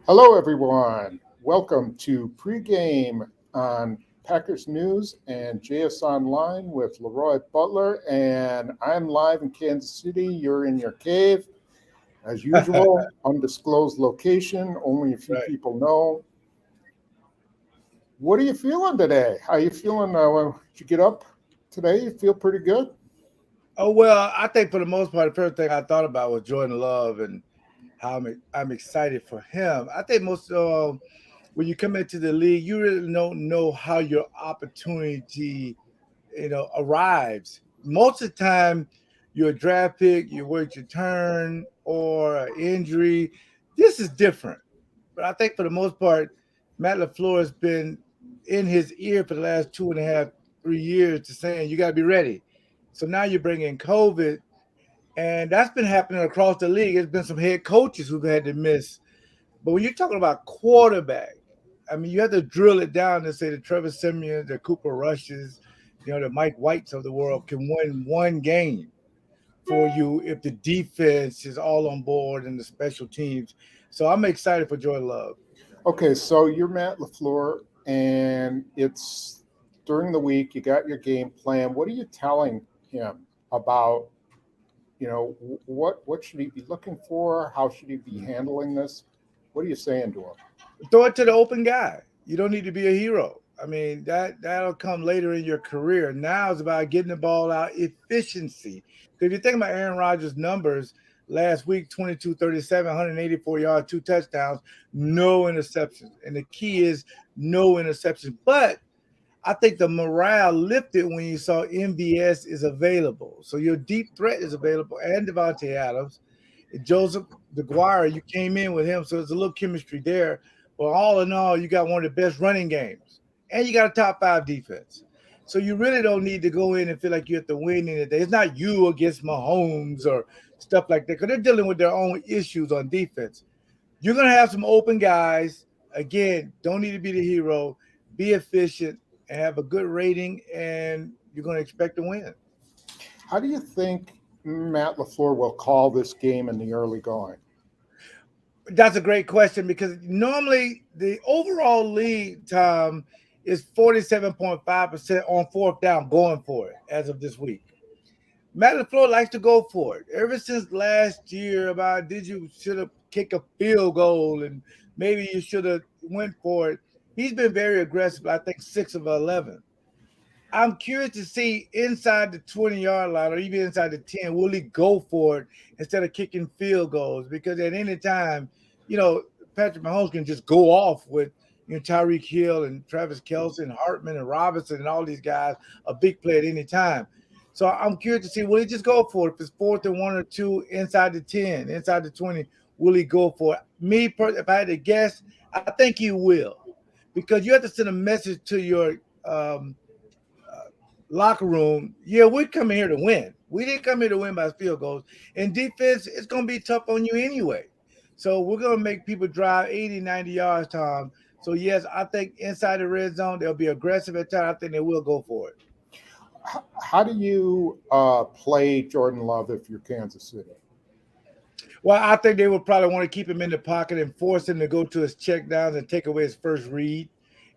Hello, everyone. Welcome to pregame on Packers News and JS Online with LeRoy Butler. And I'm live in Kansas City. You're in your cave. As usual, undisclosed location, only a few Right. people know. What are you feeling today? How you feeling? Did you get up today? You feel pretty good? Oh well, I think for the most part, the first thing I thought about was Jordan Love and how I'm excited for him. I think most when you come into the league, you really don't know how your opportunity, arrives. Most of the time, you're a draft pick, you wait your turn, or an injury. This is different, but I think for the most part, Matt LaFleur has been in his ear for the last 2.5, 3 years to saying you got to be ready. So now you're bringing COVID, and that's been happening across the league. There's been some head coaches who've had to miss. But when you're talking about quarterback, I mean, you have to drill it down and say the Trevor Simeon, the Cooper Rushes, the Mike Whites of the world can win one game for you if the defense is all on board and the special teams. So I'm excited for Jordan Love. Okay, so you're Matt LaFleur, and it's during the week. You got your game plan. What are you telling him about what should he be looking for? How should he be handling this? What are you saying to him? Throw it to the open guy. You don't need to be a hero. I mean, that'll come later in your career. Now it's about getting the ball out efficiency. Because if you think about Aaron Rodgers' numbers last week, 22, 37, 184 yards, 2 touchdowns, no interceptions. And the key is no interceptions. But I think the morale lifted when you saw MVS is available. So your deep threat is available and Devontae Adams. Joseph DeGuara, you came in with him, so there's a little chemistry there. But all in all, you got one of the best running games, and you got a top five defense. So you really don't need to go in and feel like you have to win anything. It's not you against Mahomes or stuff like that, because they're dealing with their own issues on defense. You're gonna have some open guys. Again, don't need to be the hero. Be efficient and have a good rating, and you're gonna expect to win. How do you think Matt LaFleur will call this game in the early going? That's a great question because normally the overall lead time is 47.5% on fourth down going for it as of this week. Matt LaFleur likes to go for it. Ever since last year about did you should have kicked a field goal and maybe you should have went for it. He's been very aggressive. I think 6 of 11. I'm curious to see inside the 20-yard line or even inside the 10, will he go for it instead of kicking field goals? Because at any time, you know, Patrick Mahomes can just go off with Tyreek Hill and Travis Kelce and Hartman and Robinson and all these guys, a big play at any time. So I'm curious to see, will he just go for it? If it's fourth and one or two inside the 10, inside the 20, will he go for it? If I had to guess, I think he will. Because you have to send a message to your locker room, yeah, we're coming here to win. We didn't come here to win by field goals. And defense, it's going to be tough on you anyway. So we're going to make people drive 80, 90 yards, Tom. So, yes, I think inside the red zone, they'll be aggressive at times. I think they will go for it. How do you play Jordan Love if you're Kansas City? Well, I think they would probably want to keep him in the pocket and force him to go to his check downs and take away his first read.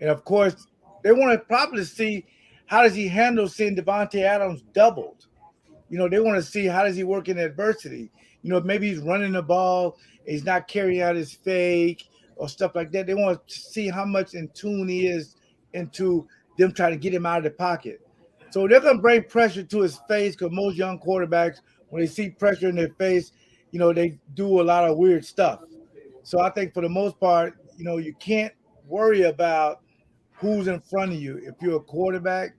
And, of course, they want to probably see how does he handle seeing Devontae Adams doubled. They want to see how does he work in adversity. Maybe he's running the ball, he's not carrying out his fake or stuff like that. They want to see how much in tune he is into them trying to get him out of the pocket. So they're going to bring pressure to his face because most young quarterbacks, when they see pressure in their face, they do a lot of weird stuff. So I think for the most part, you can't worry about who's in front of you if you're a quarterback,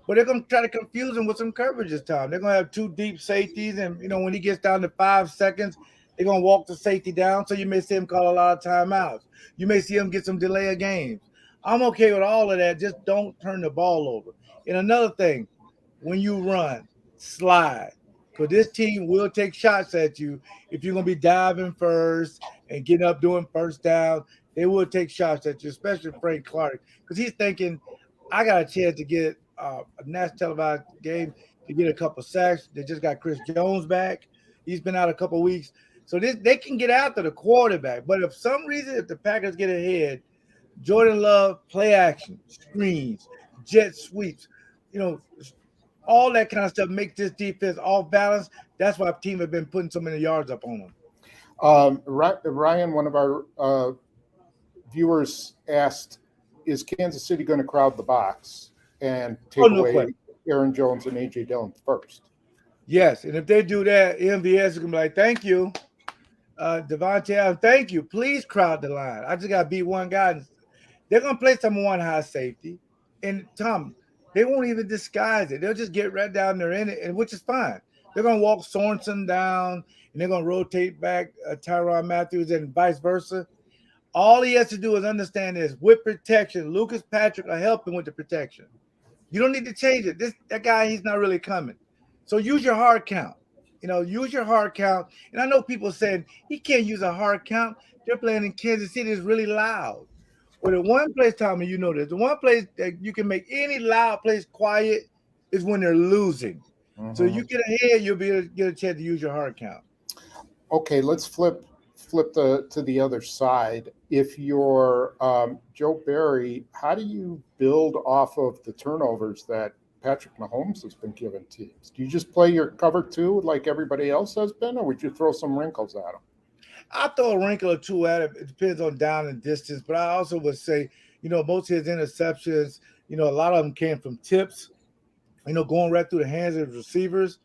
but they're going to try to confuse him with some coverage this time. They're going to have two deep safeties, and when he gets down to 5 seconds, they're going to walk the safety down. So you may see him call a lot of timeouts. You may see him get some delay of games. I'm okay with all of that. Just don't turn the ball over. And another thing, when you run, slide. Because this team will take shots at you if you're going to be diving first and getting up doing first down. They will take shots at you, especially Frank Clark, because he's thinking, I got a chance to get a national televised game to get a couple sacks. They just got Chris Jones back. He's been out a couple weeks. So they can get after the quarterback. But if some reason, if the Packers get ahead, Jordan Love, play action, screens, jet sweeps, you know, all that kind of stuff makes this defense off balance. That's why team have been putting so many yards up on them. Ryan, one of our viewers asked, is Kansas City going to crowd the box and Oh, take no away question. Aaron Jones and A.J. Dillon first? Yes, and if they do that, MVS is gonna be like, "Thank you, Devontae Adams. Thank you. Please crowd the line. I just got to beat one guy." They're gonna play someone high safety, and Tom, they won't even disguise it. They'll just get right down there in it, and which is fine. They're gonna walk Sorensen down, and they're gonna rotate back Tyrann Matthews and vice versa. All he has to do is understand this with protection. Lucas Patrick will help him with the protection. You don't need to change it. That guy, he's not really coming. So use your hard count. Use your hard count. And I know people saying he can't use a hard count. They're playing in Kansas City. It's really loud. Well, the one place, Tommy, you know this. The one place that you can make any loud place quiet is when they're losing. Mm-hmm. So you get ahead, you'll be able to get a chance to use your hard count. Okay, let's flip to the other side. If you're Joe Barry, how do you build off of the turnovers that Patrick Mahomes has been giving teams? Do you just play your cover two like everybody else has been, or would you throw some wrinkles at them? I throw a wrinkle or two at it. It depends on down and distance, but I also would say, most of his interceptions, a lot of them came from tips, going right through the hands of the receivers.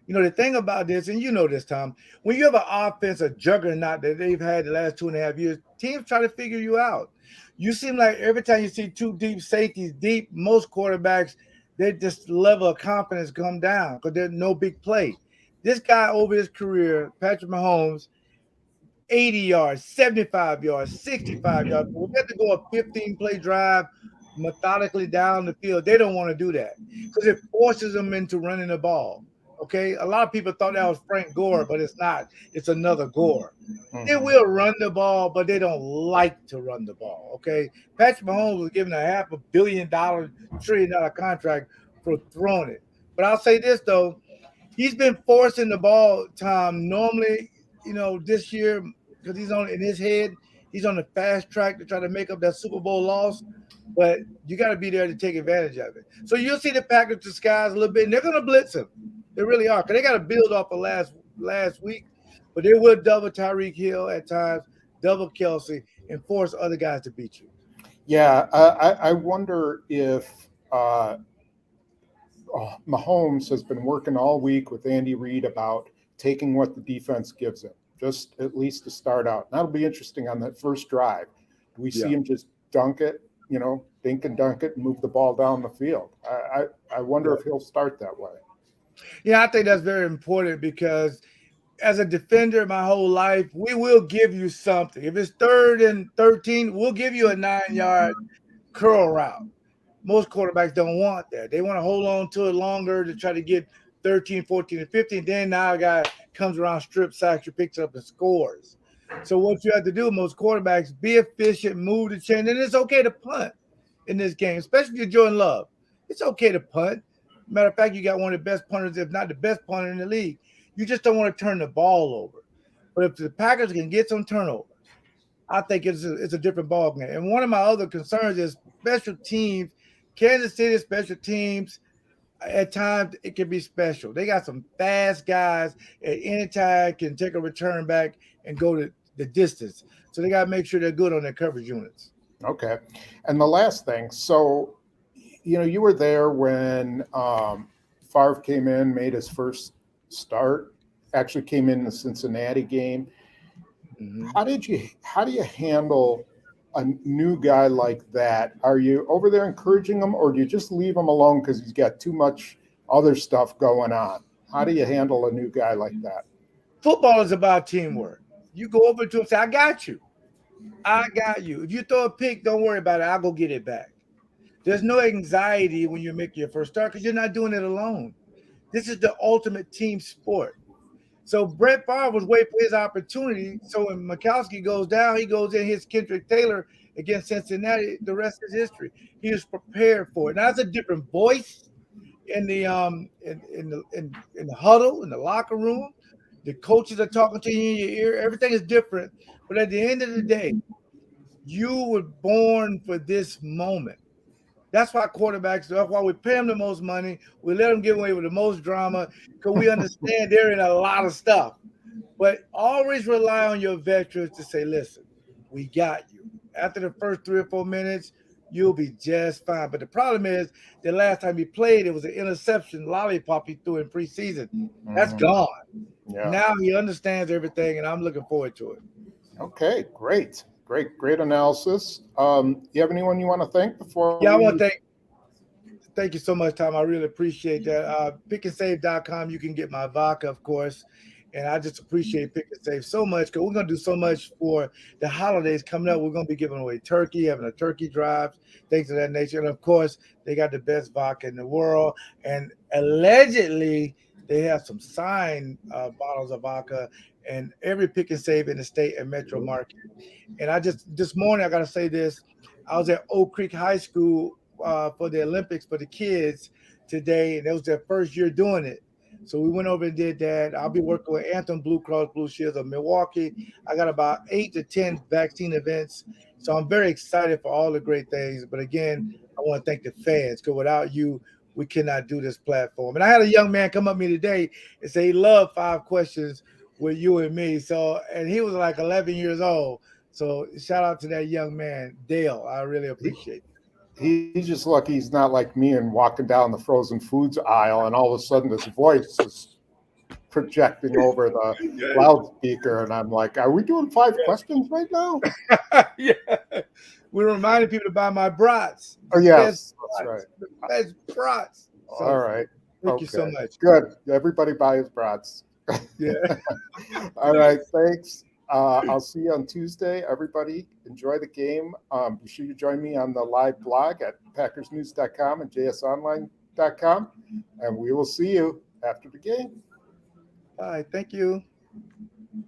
The thing about this, and you know this, Tom, when you have an offense, a juggernaut that they've had the last 2.5 years, teams try to figure you out. You seem like every time you see two deep safeties, most quarterbacks, their just level of confidence come down because there's no big play. This guy over his career, Patrick Mahomes, 80 yards, 75 yards, 65 yards. We have to go a 15-play drive methodically down the field. They don't want to do that because it forces them into running the ball. Okay, a lot of people thought that was Frank Gore, but it's not. It's another Gore. Mm-hmm. They will run the ball, but they don't like to run the ball. Okay, Patrick Mahomes was given a $500 million, $1 trillion contract for throwing it. But I'll say this though, he's been forcing the ball, Tom. Normally, this year because he's in his head, he's on the fast track to try to make up that Super Bowl loss. But you got to be there to take advantage of it. So you'll see the Packers disguise a little bit, and they're going to blitz him. They really are, because they got to build off of last week. But they will double Tyreek Hill at times, double Kelsey, and force other guys to beat you. Yeah, I wonder if Mahomes has been working all week with Andy Reid about taking what the defense gives him, just at least to start out. That'll be interesting on that first drive. Do we see him just dunk it, dink and dunk it and move the ball down the field? I wonder if he'll start that way. Yeah, I think that's very important because as a defender my whole life, we will give you something. If it's 3rd and 13, we'll give you a 9-yard curl route. Most quarterbacks don't want that. They want to hold on to it longer to try to get 13, 14, and 15. Then now a guy comes around, strip sacks, you picks up and scores. So what you have to do, most quarterbacks, be efficient, move the chain. And it's okay to punt in this game, especially if you're Jordan Love. It's okay to punt. Matter of fact, you got one of the best punters, if not the best punter in the league. You just don't want to turn the ball over. But if the Packers can get some turnovers, I think it's a different ball game. And one of my other concerns is special teams. Kansas City special teams, at times it can be special. They got some fast guys at any time can take a return back and go to the distance. So they got to make sure they're good on their coverage units. Okay. And the last thing, so, you were there when Favre came in, made his first start, actually came in the Cincinnati game. Mm-hmm. How do you handle a new guy like that? Are you over there encouraging him, or do you just leave him alone because he's got too much other stuff going on? How do you handle a new guy like that? Football is about teamwork. You go over to him and say, I got you. If you throw a pick, don't worry about it. I'll go get it back. There's no anxiety when you make your first start because you're not doing it alone. This is the ultimate team sport. So Brett Favre was waiting for his opportunity. So when Mikowski goes down, he goes in, hits Kendrick Taylor against Cincinnati. The rest is history. He was prepared for it. Now it's a different voice in the huddle, in the locker room. The coaches are talking to you in your ear. Everything is different. But at the end of the day, you were born for this moment. That's why quarterbacks, that's why we pay them the most money. We let them get away with the most drama because we understand they're in a lot of stuff. But always rely on your veterans to say, listen, we got you. After the first 3 or 4 minutes, you'll be just fine. But the problem is, the last time he played, it was an interception lollipop he threw in preseason. That's gone. Yeah. Now he understands everything, and I'm looking forward to it. Okay, great analysis. You have anyone you want to thank before? Yeah, I want to thank you so much, Tom. I really appreciate that. Pickandsave.com, you can get my vodka, of course. And I just appreciate Pick and Save so much because we're going to do so much for the holidays coming up. We're going to be giving away turkey, having a turkey drive, things of that nature. And of course, they got the best vodka in the world. And allegedly, they have some signed bottles of vodka in every Pick and Save in the state and metro market. And this morning, I got to say this. I was at Oak Creek High School for the Olympics for the kids today, and it was their first year doing it. So we went over and did that. I'll be working with Anthem Blue Cross Blue Shield of Milwaukee. I got about 8 to 10 vaccine events. So I'm very excited for all the great things. But again, I want to thank the fans because without you, we cannot do this platform. And I had a young man come up to me today and say he loved 5 questions with you and me. So, and he was like 11 years old. So shout out to that young man, Dale. I really appreciate it. He's just lucky he's not like me and walking down the frozen foods aisle and all of a sudden his voice is projecting over the loudspeaker and I'm like, are we doing 5 questions right now? Yeah. We're reminding people to buy my brats. Oh, yes, that's right. That's brats. So, all right. Thank you so much. Good. Everybody buy his brats. Yeah. All right. Thanks. I'll see you on Tuesday. Everybody, enjoy the game. Be sure you join me on the live blog at packersnews.com and jsonline.com. And we will see you after the game. Bye. Thank you.